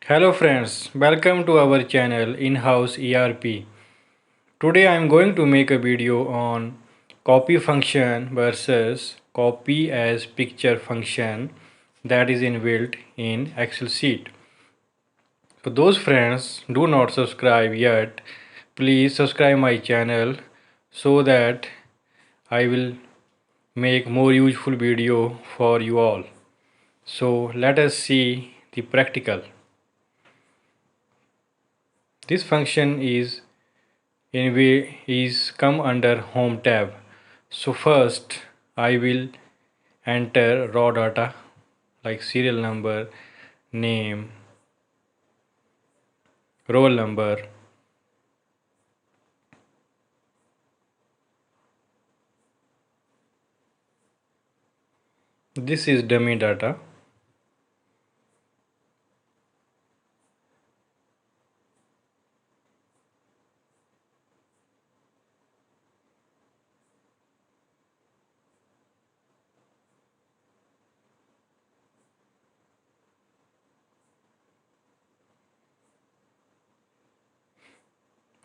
Hello friends, welcome to our channel In-House ERP. Today I am going to make a video on copy function versus copy as picture function that is inbuilt in Excel sheet. For those friends do not subscribe yet, please subscribe my channel so that I will make more useful video for you all. So let us see the practical. This function is come under home tab. So first I will enter raw data like serial number, name, roll number. This is dummy data.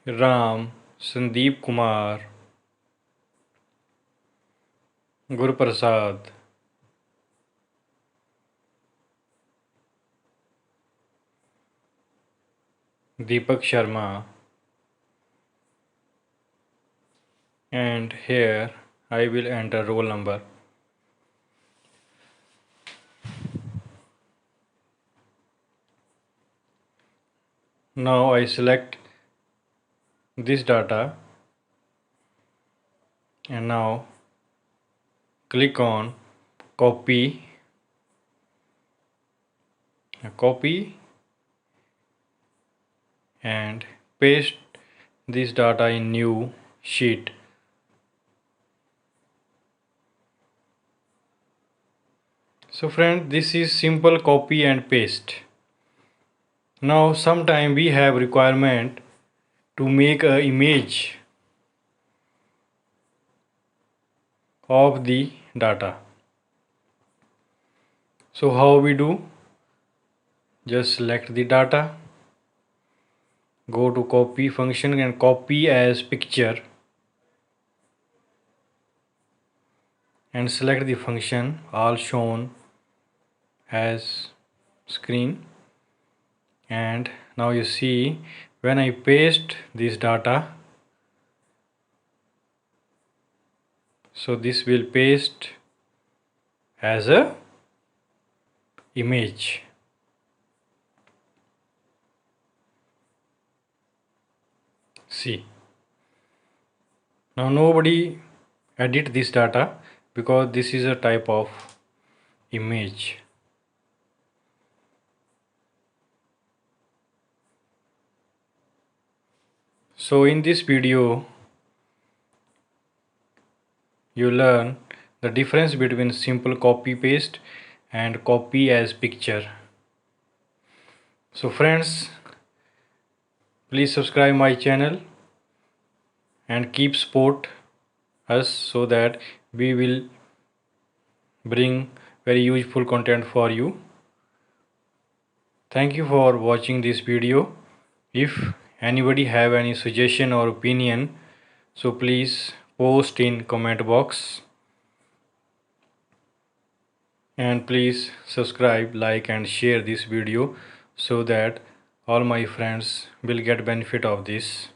Ram, Sandeep Kumar, Guruprasad, Deepak Sharma, and here I will enter roll number. Now I select this data and now click on copy and paste this data in new sheet. So friend, this is simple copy and paste. Now sometime we have requirement to make a image of the data. So how we do? Just select the data, go to copy function and copy as picture and select the function all shown as screen. And now you see when I paste this data, so this will paste as a image. See, now nobody edit this data because this is a type of image. So in this video you learn the difference between simple copy paste and copy as picture. So friends, please subscribe my channel and keep support us so that we will bring very useful content for you. Thank you for watching this video. If anybody have any suggestion or opinion, so please post in comment box. And please subscribe, like and share this video so that all my friends will get benefit of this.